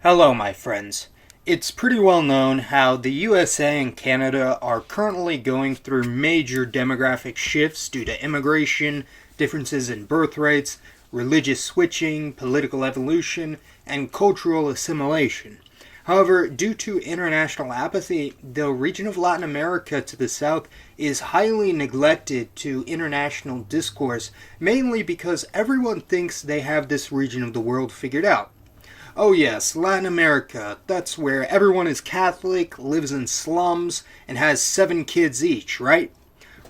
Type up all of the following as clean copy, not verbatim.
Hello, my friends. It's pretty well known how the USA and Canada are currently going through major demographic shifts due to immigration, differences in birth rates, religious switching, political evolution, and cultural assimilation. However, due to international apathy, the region of Latin America to the south is highly neglected to international discourse, mainly because everyone thinks they have this region of the world figured out. Oh yes, Latin America. That's where everyone is Catholic, lives in slums, and has 7 kids each, right?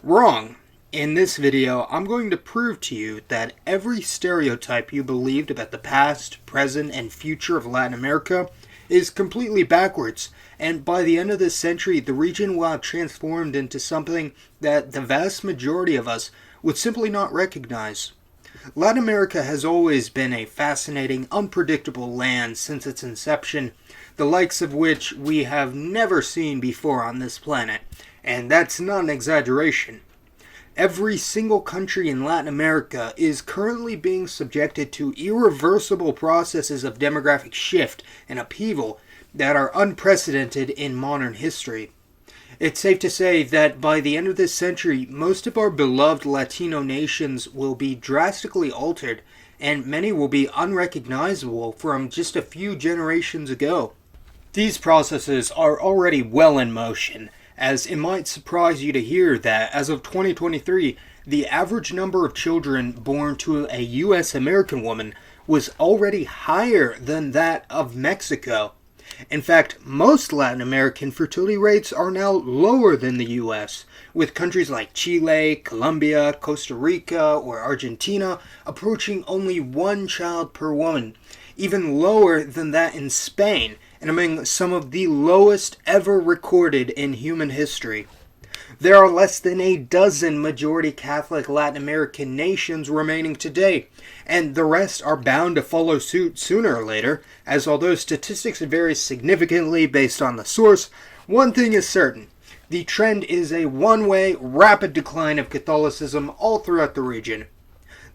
Wrong. In this video, I'm going to prove to you that every stereotype you believed about the past, present, and future of Latin America is completely backwards, and by the end of this century, the region will have transformed into something that the vast majority of us would simply not recognize. Latin America has always been a fascinating, unpredictable land since its inception, the likes of which we have never seen before on this planet, and that's not an exaggeration. Every single country in Latin America is currently being subjected to irreversible processes of demographic shift and upheaval that are unprecedented in modern history. It's safe to say that by the end of this century, most of our beloved Latino nations will be drastically altered, and many will be unrecognizable from just a few generations ago. These processes are already well in motion, as it might surprise you to hear that as of 2023, the average number of children born to a U.S. American woman was already higher than that of Mexico. In fact, most Latin American fertility rates are now lower than the U.S., with countries like Chile, Colombia, Costa Rica, or Argentina approaching only 1 child per woman, even lower than that in Spain, and among some of the lowest ever recorded in human history. There are less than a dozen majority Catholic Latin American nations remaining today, and the rest are bound to follow suit sooner or later, as although statistics vary significantly based on the source, one thing is certain. The trend is a one-way, rapid decline of Catholicism all throughout the region.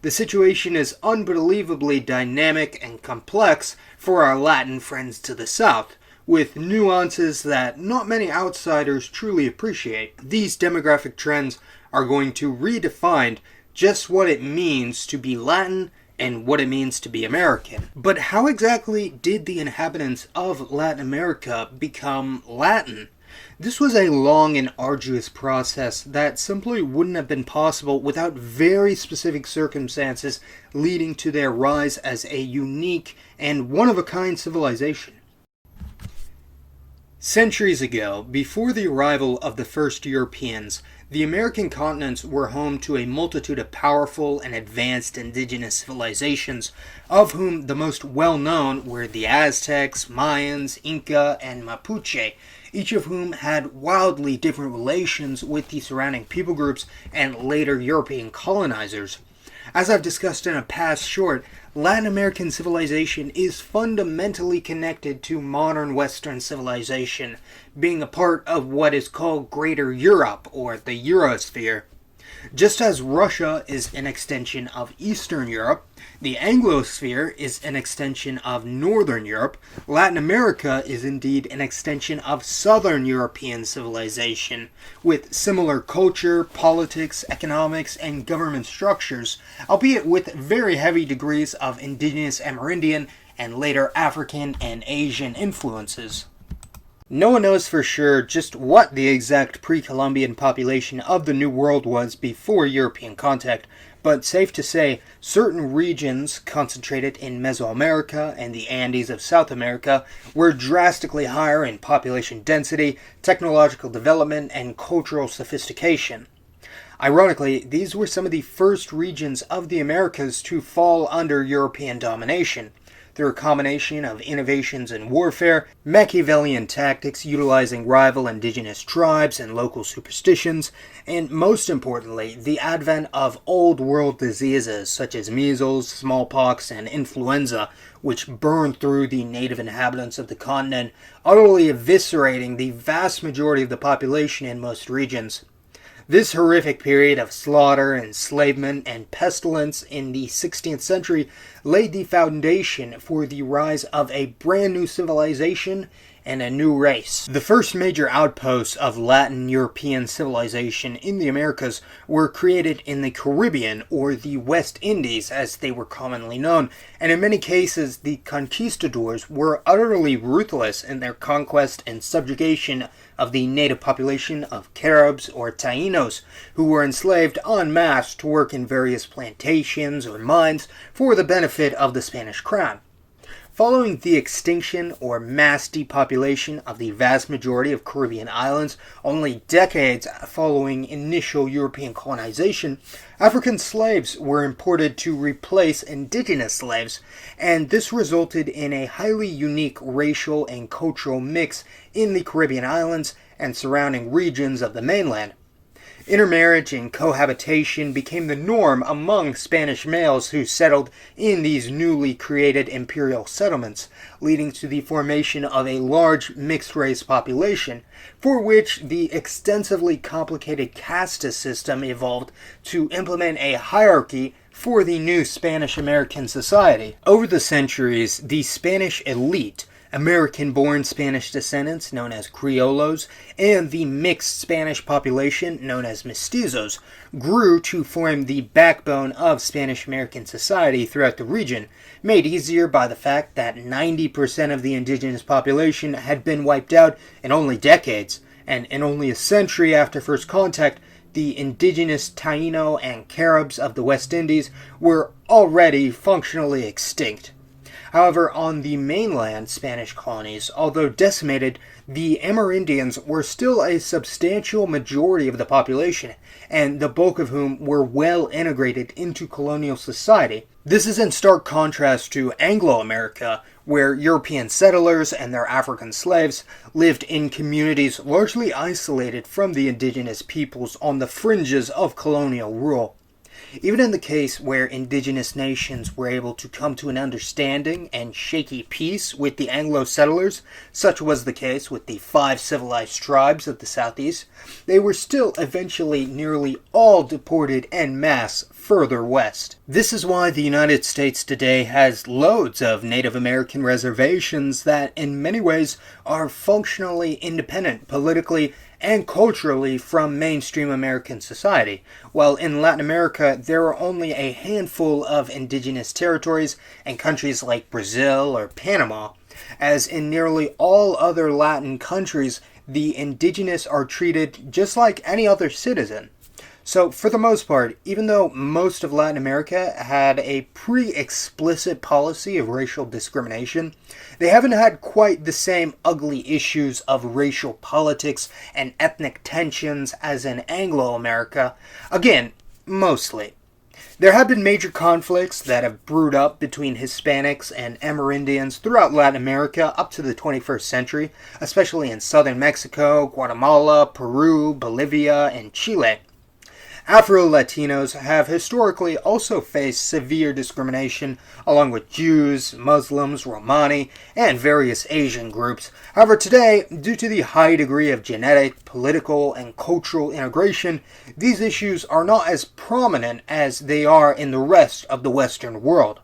The situation is unbelievably dynamic and complex for our Latin friends to the south, with nuances that not many outsiders truly appreciate. These demographic trends are going to redefine just what it means to be Latin and what it means to be American. But how exactly did the inhabitants of Latin America become Latin? This was a long and arduous process that simply wouldn't have been possible without very specific circumstances leading to their rise as a unique and one-of-a-kind civilization. Centuries ago, before the arrival of the first Europeans, the American continents were home to a multitude of powerful and advanced indigenous civilizations, of whom the most well-known were the Aztecs, Mayans, Inca, and Mapuche, each of whom had wildly different relations with the surrounding people groups and later European colonizers. As I've discussed in a past short, Latin American civilization is fundamentally connected to modern Western civilization, being a part of what is called Greater Europe, or the Eurosphere. Just as Russia is an extension of Eastern Europe, the Anglosphere is an extension of Northern Europe, Latin America is indeed an extension of Southern European civilization, with similar culture, politics, economics, and government structures, albeit with very heavy degrees of indigenous Amerindian and later African and Asian influences. No one knows for sure just what the exact pre-Columbian population of the New World was before European contact, but safe to say, certain regions concentrated in Mesoamerica and the Andes of South America were drastically higher in population density, technological development, and cultural sophistication. Ironically, these were some of the first regions of the Americas to fall under European domination. Through a combination of innovations in warfare, Machiavellian tactics utilizing rival indigenous tribes and local superstitions, and most importantly, the advent of old world diseases such as measles, smallpox, and influenza, which burned through the native inhabitants of the continent, utterly eviscerating the vast majority of the population in most regions. This horrific period of slaughter, enslavement, and pestilence in the 16th century laid the foundation for the rise of a brand new civilization and a new race. The first major outposts of Latin European civilization in the Americas were created in the Caribbean, or the West Indies as they were commonly known, and in many cases the conquistadors were utterly ruthless in their conquest and subjugation of the native population of Caribs or Taínos, who were enslaved en masse to work in various plantations or mines for the benefit of the Spanish crown. Following the extinction or mass depopulation of the vast majority of Caribbean islands, only decades following initial European colonization, African slaves were imported to replace indigenous slaves, and this resulted in a highly unique racial and cultural mix in the Caribbean islands and surrounding regions of the mainland. Intermarriage and cohabitation became the norm among Spanish males who settled in these newly created imperial settlements, leading to the formation of a large mixed-race population, for which the extensively complicated caste system evolved to implement a hierarchy for the new Spanish-American society. Over the centuries, the Spanish elite, American-born Spanish descendants known as Criollos, and the mixed Spanish population known as mestizos grew to form the backbone of Spanish-American society throughout the region, made easier by the fact that 90% of the indigenous population had been wiped out in only decades, and in only a century after first contact, the indigenous Taíno and Caribs of the West Indies were already functionally extinct. However, on the mainland Spanish colonies, although decimated, the Amerindians were still a substantial majority of the population, and the bulk of whom were well integrated into colonial society. This is in stark contrast to Anglo-America, where European settlers and their African slaves lived in communities largely isolated from the indigenous peoples on the fringes of colonial rule. Even in the case where indigenous nations were able to come to an understanding and shaky peace with the Anglo settlers, such was the case with the 5 civilized tribes of the southeast, they were still eventually nearly all deported en masse further west. This is why the United States today has loads of Native American reservations that in many ways are functionally independent politically and culturally from mainstream American society, while in Latin America there are only a handful of indigenous territories in countries like Brazil or Panama. As in nearly all other Latin countries, the indigenous are treated just like any other citizen. So, for the most part, even though most of Latin America had a pretty explicit policy of racial discrimination, they haven't had quite the same ugly issues of racial politics and ethnic tensions as in Anglo-America. Again, mostly. There have been major conflicts that have brewed up between Hispanics and Amerindians throughout Latin America up to the 21st century, especially in southern Mexico, Guatemala, Peru, Bolivia, and Chile. Afro-Latinos have historically also faced severe discrimination, along with Jews, Muslims, Romani, and various Asian groups. However, today, due to the high degree of genetic, political, and cultural integration, these issues are not as prominent as they are in the rest of the Western world.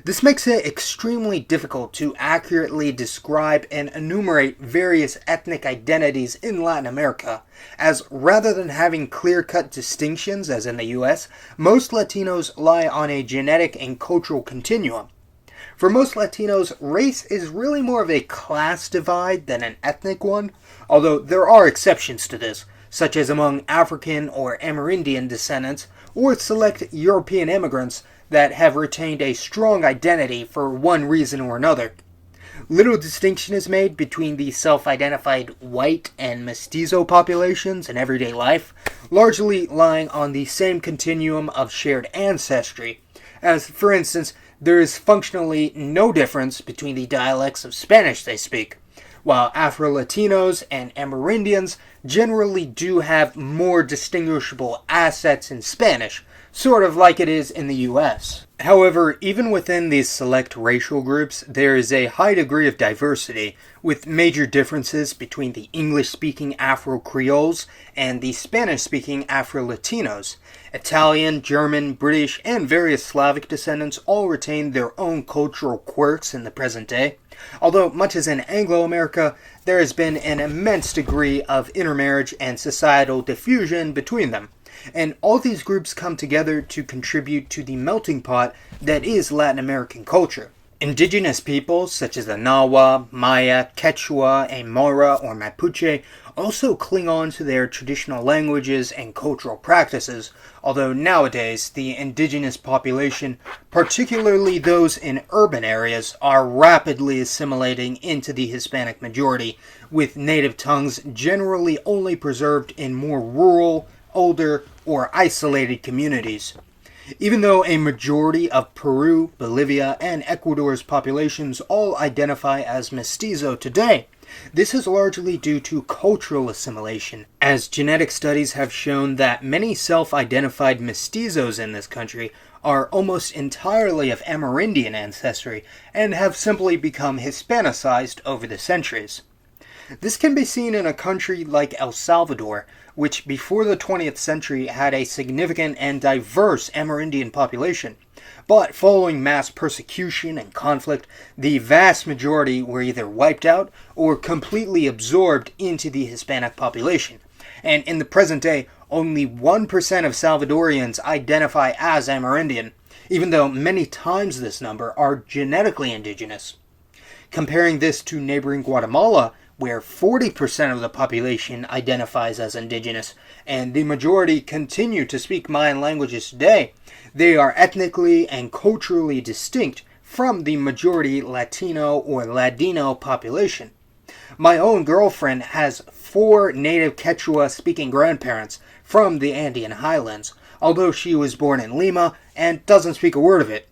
This makes it extremely difficult to accurately describe and enumerate various ethnic identities in Latin America, as rather than having clear-cut distinctions as in the US, most Latinos lie on a genetic and cultural continuum. For most Latinos, race is really more of a class divide than an ethnic one, although there are exceptions to this, such as among African or Amerindian descendants, or select European immigrants that have retained a strong identity for one reason or another. Little distinction is made between the self-identified white and mestizo populations in everyday life, largely lying on the same continuum of shared ancestry, as, for instance, there is functionally no difference between the dialects of Spanish they speak, while Afro-Latinos and Amerindians generally do have more distinguishable assets in Spanish, sort of like it is in the US. However, even within these select racial groups, there is a high degree of diversity, with major differences between the English-speaking Afro-Creoles and the Spanish-speaking Afro-Latinos. Italian, German, British, and various Slavic descendants all retain their own cultural quirks in the present day. Although, much as in Anglo-America, there has been an immense degree of intermarriage and societal diffusion between them. And all these groups come together to contribute to the melting pot that is Latin American culture. Indigenous peoples such as the Nahua, Maya, Quechua, Aymara, or Mapuche also cling on to their traditional languages and cultural practices, although nowadays the indigenous population, particularly those in urban areas, are rapidly assimilating into the Hispanic majority, with native tongues generally only preserved in more rural, older, or isolated communities. Even though a majority of Peru, Bolivia, and Ecuador's populations all identify as mestizo today, this is largely due to cultural assimilation, as genetic studies have shown that many self-identified mestizos in this country are almost entirely of Amerindian ancestry and have simply become Hispanicized over the centuries. This can be seen in a country like El Salvador, which before the 20th century had a significant and diverse Amerindian population. But following mass persecution and conflict, the vast majority were either wiped out or completely absorbed into the Hispanic population. And in the present day, only 1% of Salvadorians identify as Amerindian, even though many times this number are genetically indigenous. Comparing this to neighboring Guatemala, where 40% of the population identifies as indigenous, and the majority continue to speak Mayan languages today, they are ethnically and culturally distinct from the majority Latino or Ladino population. My own girlfriend has 4 native Quechua-speaking grandparents from the Andean highlands, although she was born in Lima and doesn't speak a word of it.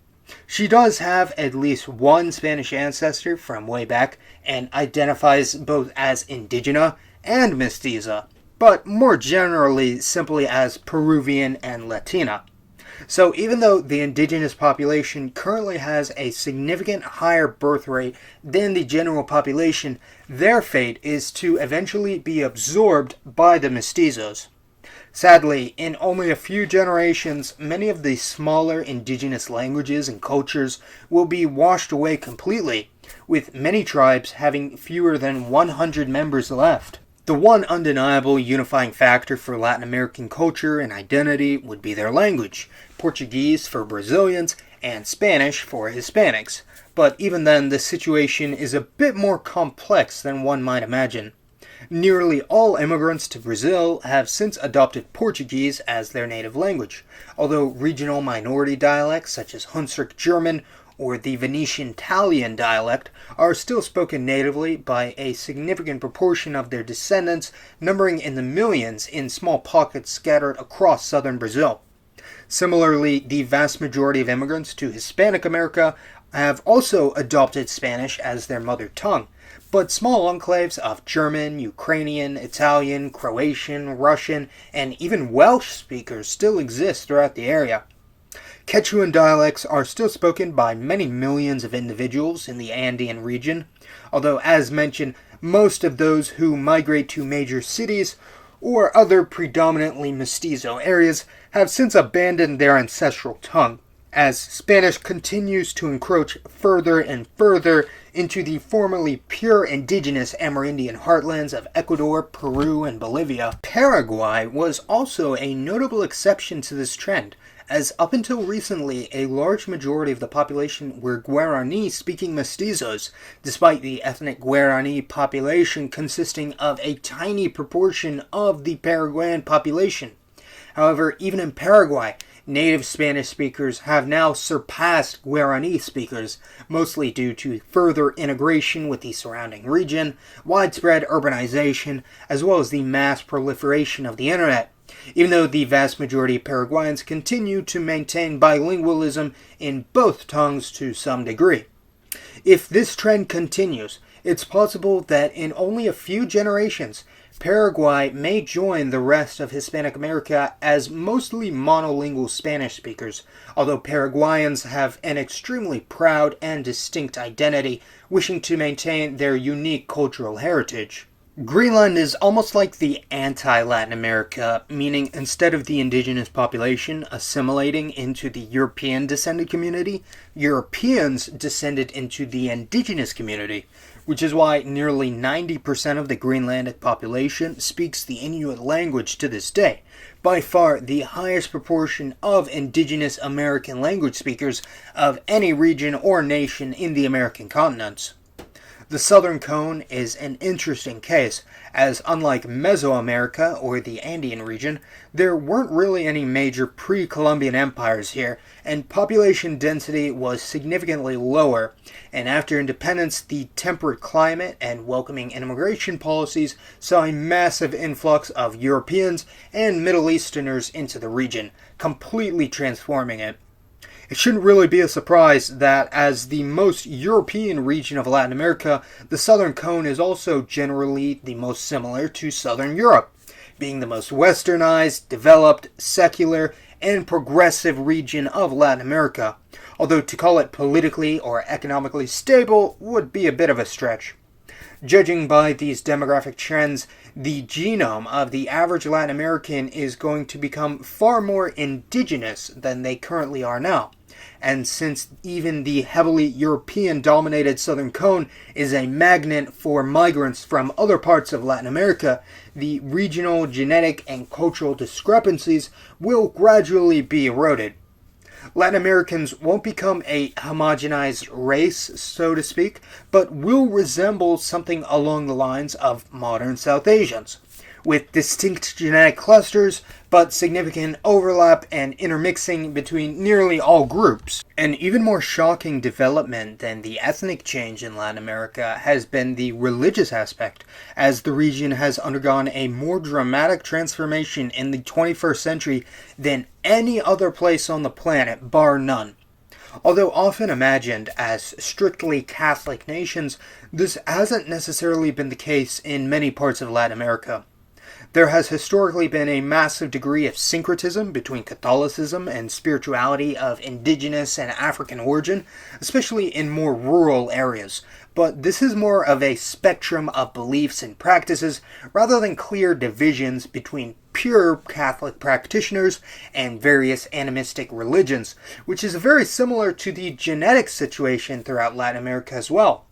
She does have at least one Spanish ancestor from way back and identifies both as indigena and mestiza, but more generally simply as Peruvian and Latina. So even though the indigenous population currently has a significant higher birth rate than the general population, their fate is to eventually be absorbed by the mestizos. Sadly, in only a few generations, many of the smaller indigenous languages and cultures will be washed away completely, with many tribes having fewer than 100 members left. The one undeniable unifying factor for Latin American culture and identity would be their language, Portuguese for Brazilians and Spanish for Hispanics. But even then, the situation is a bit more complex than one might imagine. Nearly all immigrants to Brazil have since adopted Portuguese as their native language, although regional minority dialects such as Hunsrück German or the Venetian Italian dialect are still spoken natively by a significant proportion of their descendants, numbering in the millions in small pockets scattered across southern Brazil. Similarly, the vast majority of immigrants to Hispanic America have also adopted Spanish as their mother tongue, but small enclaves of German, Ukrainian, Italian, Croatian, Russian, and even Welsh speakers still exist throughout the area. Quechuan dialects are still spoken by many millions of individuals in the Andean region, although as mentioned, most of those who migrate to major cities or other predominantly mestizo areas have since abandoned their ancestral tongue, as Spanish continues to encroach further and further into the formerly pure indigenous Amerindian heartlands of Ecuador, Peru, and Bolivia. Paraguay was also a notable exception to this trend, as up until recently a large majority of the population were Guarani-speaking mestizos, despite the ethnic Guarani population consisting of a tiny proportion of the Paraguayan population. However, even in Paraguay, native Spanish speakers have now surpassed Guarani speakers, mostly due to further integration with the surrounding region, widespread urbanization, as well as the mass proliferation of the internet, even though the vast majority of Paraguayans continue to maintain bilingualism in both tongues to some degree. If this trend continues, it's possible that in only a few generations, Paraguay may join the rest of Hispanic America as mostly monolingual Spanish speakers, although Paraguayans have an extremely proud and distinct identity, wishing to maintain their unique cultural heritage. Greenland is almost like the anti-Latin America, meaning instead of the indigenous population assimilating into the European descended community, Europeans descended into the indigenous community, which is why nearly 90% of the Greenlandic population speaks the Inuit language to this day, by far the highest proportion of indigenous American language speakers of any region or nation in the American continents. The Southern Cone is an interesting case, as unlike Mesoamerica or the Andean region, there weren't really any major pre-Columbian empires here, and population density was significantly lower, and after independence, the temperate climate and welcoming immigration policies saw a massive influx of Europeans and Middle Easterners into the region, completely transforming it. It shouldn't really be a surprise that, as the most European region of Latin America, the Southern Cone is also generally the most similar to Southern Europe, being the most westernized, developed, secular, and progressive region of Latin America, although to call it politically or economically stable would be a bit of a stretch. Judging by these demographic trends, the genome of the average Latin American is going to become far more indigenous than they currently are now. And since even the heavily European-dominated Southern Cone is a magnet for migrants from other parts of Latin America, the regional, genetic, and cultural discrepancies will gradually be eroded. Latin Americans won't become a homogenized race, so to speak, but will resemble something along the lines of modern South Asians, with distinct genetic clusters, but significant overlap and intermixing between nearly all groups. An even more shocking development than the ethnic change in Latin America has been the religious aspect, as the region has undergone a more dramatic transformation in the 21st century than any other place on the planet, bar none. Although often imagined as strictly Catholic nations, this hasn't necessarily been the case in many parts of Latin America. There has historically been a massive degree of syncretism between Catholicism and spirituality of indigenous and African origin, especially in more rural areas, but this is more of a spectrum of beliefs and practices rather than clear divisions between pure Catholic practitioners and various animistic religions, which is very similar to the genetic situation throughout Latin America as well.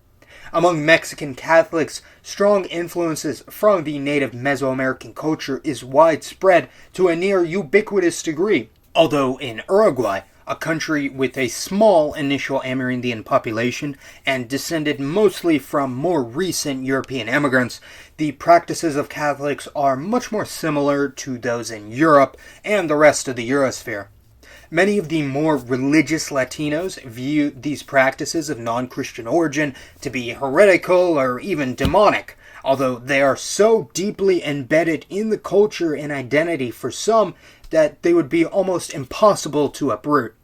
Among Mexican Catholics, strong influences from the native Mesoamerican culture is widespread to a near ubiquitous degree, although in Uruguay, a country with a small initial Amerindian population and descended mostly from more recent European immigrants, the practices of Catholics are much more similar to those in Europe and the rest of the Eurosphere. Many of the more religious Latinos view these practices of non-Christian origin to be heretical or even demonic, although they are so deeply embedded in the culture and identity for some that they would be almost impossible to uproot.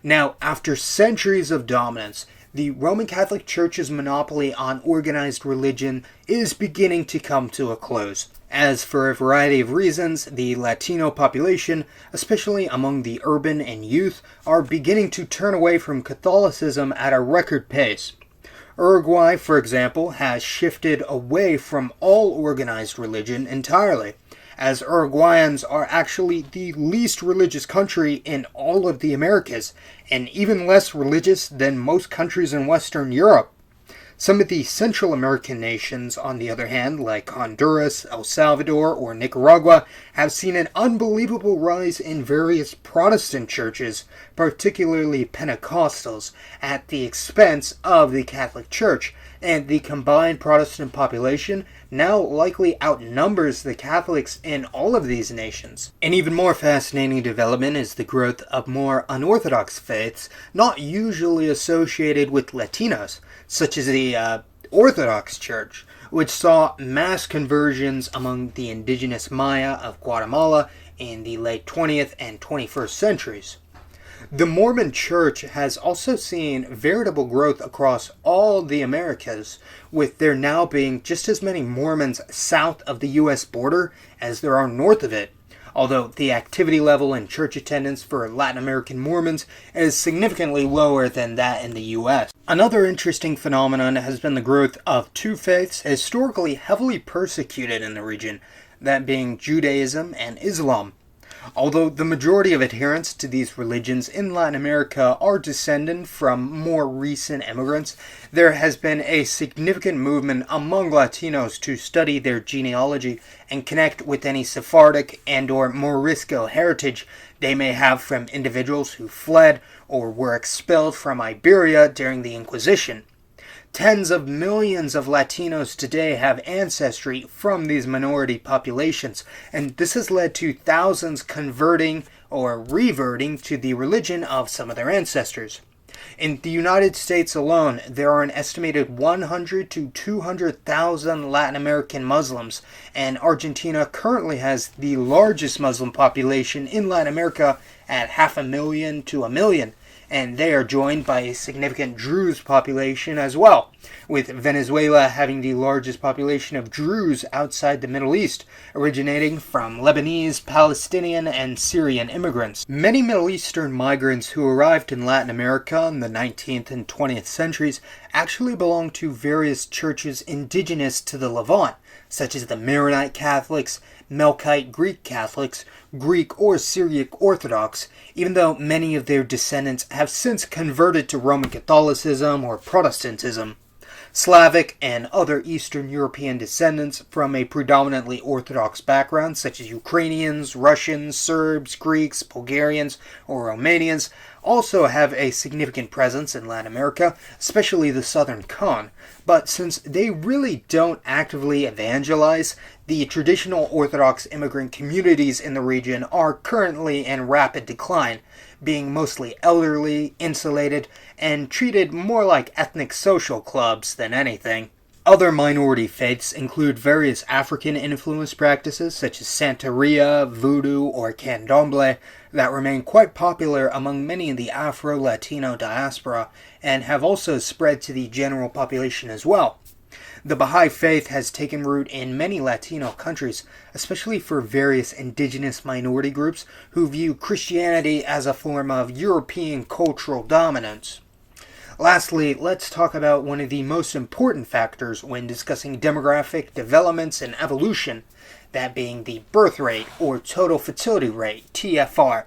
Now, after centuries of dominance, the Roman Catholic Church's monopoly on organized religion is beginning to come to a close, as for a variety of reasons, the Latino population, especially among the urban and youth, are beginning to turn away from Catholicism at a record pace. Uruguay, for example, has shifted away from all organized religion entirely, as Uruguayans are actually the least religious country in all of the Americas, and even less religious than most countries in Western Europe. Some of the Central American nations, on the other hand, like Honduras, El Salvador, or Nicaragua, have seen an unbelievable rise in various Protestant churches, particularly Pentecostals, at the expense of the Catholic Church, and the combined Protestant population now likely outnumbers the Catholics in all of these nations. An even more fascinating development is the growth of more unorthodox faiths not usually associated with Latinos, such as the Orthodox Church, which saw mass conversions among the indigenous Maya of Guatemala in the late 20th and 21st centuries. The Mormon Church has also seen veritable growth across all the Americas, with there now being just as many Mormons south of the U.S. border as there are north of it, although the activity level and church attendance for Latin American Mormons is significantly lower than that in the U.S. Another interesting phenomenon has been the growth of two faiths historically heavily persecuted in the region, that being Judaism and Islam. Although the majority of adherents to these religions in Latin America are descended from more recent immigrants, there has been a significant movement among Latinos to study their genealogy and connect with any Sephardic and/or Morisco heritage they may have from individuals who fled or were expelled from Iberia during the Inquisition. Tens of millions of Latinos today have ancestry from these minority populations, and this has led to thousands converting or reverting to the religion of some of their ancestors. In the United States alone, there are an estimated 100 to 200,000 Latin American Muslims, and Argentina currently has the largest Muslim population in Latin America at 500,000 to 1 million. And they are joined by a significant Druze population as well, with Venezuela having the largest population of Druze outside the Middle East, originating from Lebanese, Palestinian, and Syrian immigrants. Many Middle Eastern migrants who arrived in Latin America in the 19th and 20th centuries actually belonged to various churches indigenous to the Levant, such as the Maronite Catholics, Melkite Greek Catholics, Greek or Syriac Orthodox, even though many of their descendants have since converted to Roman Catholicism or Protestantism. Slavic and other Eastern European descendants from a predominantly Orthodox background, such as Ukrainians, Russians, Serbs, Greeks, Bulgarians, or Romanians, also have a significant presence in Latin America, especially the Southern Cone. But since they really don't actively evangelize, the traditional Orthodox immigrant communities in the region are currently in rapid decline, being mostly elderly, insulated, and treated more like ethnic social clubs than anything. Other minority faiths include various African-influenced practices such as Santeria, Voodoo, or Candomblé that remain quite popular among many in the Afro-Latino diaspora and have also spread to the general population as well. The Baha'i faith has taken root in many Latino countries, especially for various indigenous minority groups who view Christianity as a form of European cultural dominance. Lastly, let's talk about one of the most important factors when discussing demographic developments and evolution, that being the birth rate, or total fertility rate, TFR.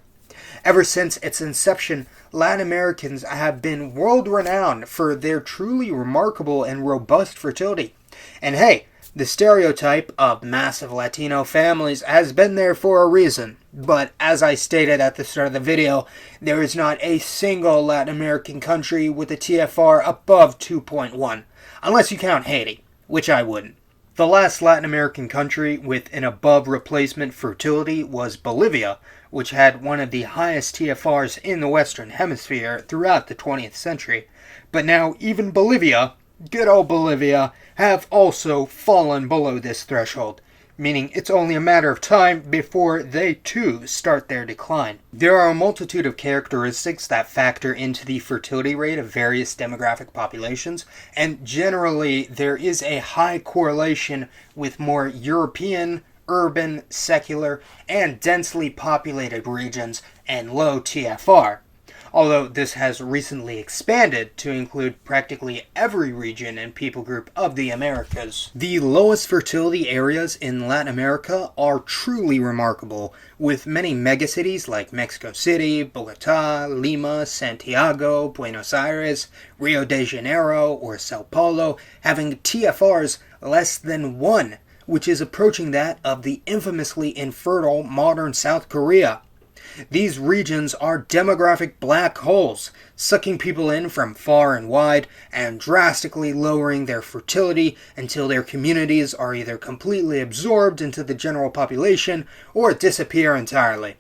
Ever since its inception, Latin Americans have been world-renowned for their truly remarkable and robust fertility. And hey, the stereotype of massive Latino families has been there for a reason. But as I stated at the start of the video, there is not a single Latin American country with a TFR above 2.1, unless you count Haiti, which I wouldn't. The last Latin American country with an above replacement fertility was Bolivia, which had one of the highest TFRs in the Western Hemisphere throughout the 20th century. But now even Bolivia, good old Bolivia, have also fallen below this threshold, meaning it's only a matter of time before they too start their decline. There are a multitude of characteristics that factor into the fertility rate of various demographic populations, and generally there is a high correlation with more European, urban, secular, and densely populated regions and low TFR, although this has recently expanded to include practically every region and people group of the Americas. The lowest fertility areas in Latin America are truly remarkable, with many megacities like Mexico City, Bogota, Lima, Santiago, Buenos Aires, Rio de Janeiro, or Sao Paulo having TFRs less than 1, which is approaching that of the infamously infertile modern South Korea. These regions are demographic black holes, sucking people in from far and wide and drastically lowering their fertility until their communities are either completely absorbed into the general population or disappear entirely.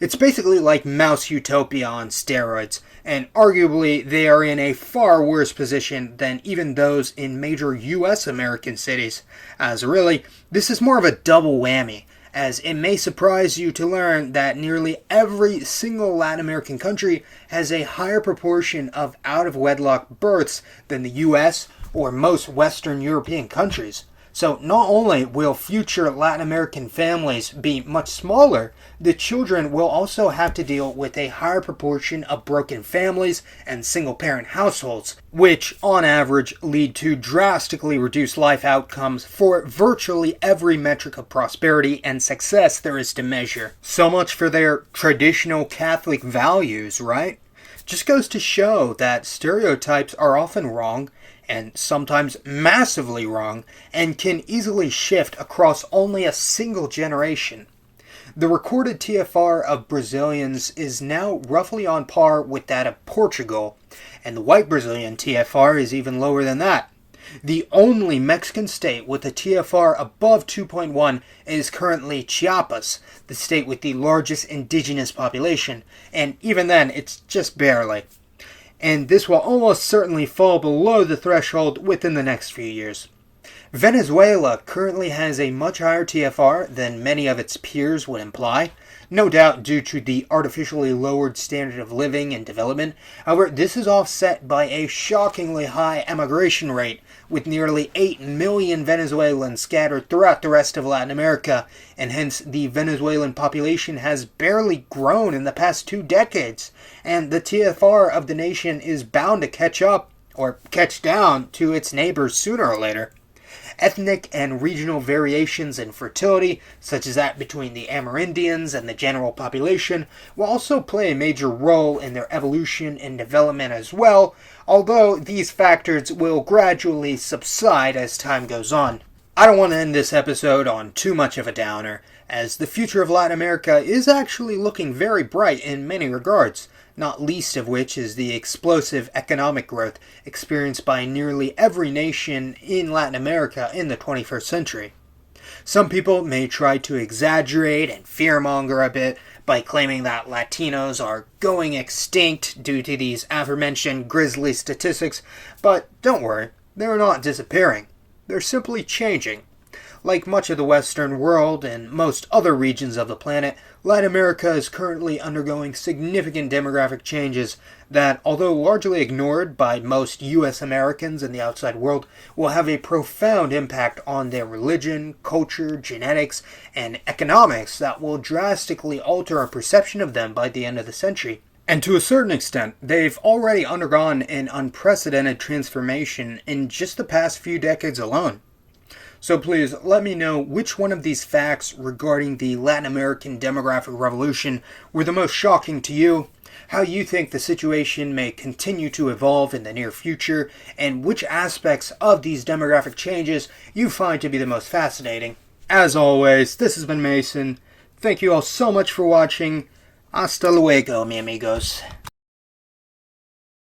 It's basically like Mouse Utopia on steroids, and arguably they are in a far worse position than even those in major US American cities, as really, this is more of a double whammy, as it may surprise you to learn that nearly every single Latin American country has a higher proportion of out-of-wedlock births than the US or most Western European countries. So not only will future Latin American families be much smaller, the children will also have to deal with a higher proportion of broken families and single-parent households, which on average lead to drastically reduced life outcomes for virtually every metric of prosperity and success there is to measure. So much for their traditional Catholic values, right? Just goes to show that stereotypes are often wrong, and sometimes massively wrong, and can easily shift across only a single generation. The recorded TFR of Brazilians is now roughly on par with that of Portugal, and the white Brazilian TFR is even lower than that. The only Mexican state with a TFR above 2.1 is currently Chiapas, the state with the largest indigenous population, and even then it's just barely. And this will almost certainly fall below the threshold within the next few years. Venezuela currently has a much higher TFR than many of its peers would imply, no doubt due to the artificially lowered standard of living and development. However, this is offset by a shockingly high emigration rate, with nearly 8 million Venezuelans scattered throughout the rest of Latin America, and hence the Venezuelan population has barely grown in the past 2 decades, and the TFR of the nation is bound to catch up, or catch down, to its neighbors sooner or later. Ethnic and regional variations in fertility, such as that between the Amerindians and the general population, will also play a major role in their evolution and development as well, although these factors will gradually subside as time goes on. I don't want to end this episode on too much of a downer, as the future of Latin America is actually looking very bright in many regards, not least of which is the explosive economic growth experienced by nearly every nation in Latin America in the 21st century. Some people may try to exaggerate and fearmonger a bit by claiming that Latinos are going extinct due to these aforementioned grisly statistics, but don't worry, they're not disappearing. They're simply changing. Like much of the Western world and most other regions of the planet, Latin America is currently undergoing significant demographic changes that, although largely ignored by most U.S. Americans in the outside world, will have a profound impact on their religion, culture, genetics, and economics that will drastically alter our perception of them by the end of the century. And to a certain extent, they've already undergone an unprecedented transformation in just the past few decades alone. So please, let me know which one of these facts regarding the Latin American demographic revolution were the most shocking to you, how you think the situation may continue to evolve in the near future, and which aspects of these demographic changes you find to be the most fascinating. As always, this has been Mason. Thank you all so much for watching. Hasta luego, mi amigos.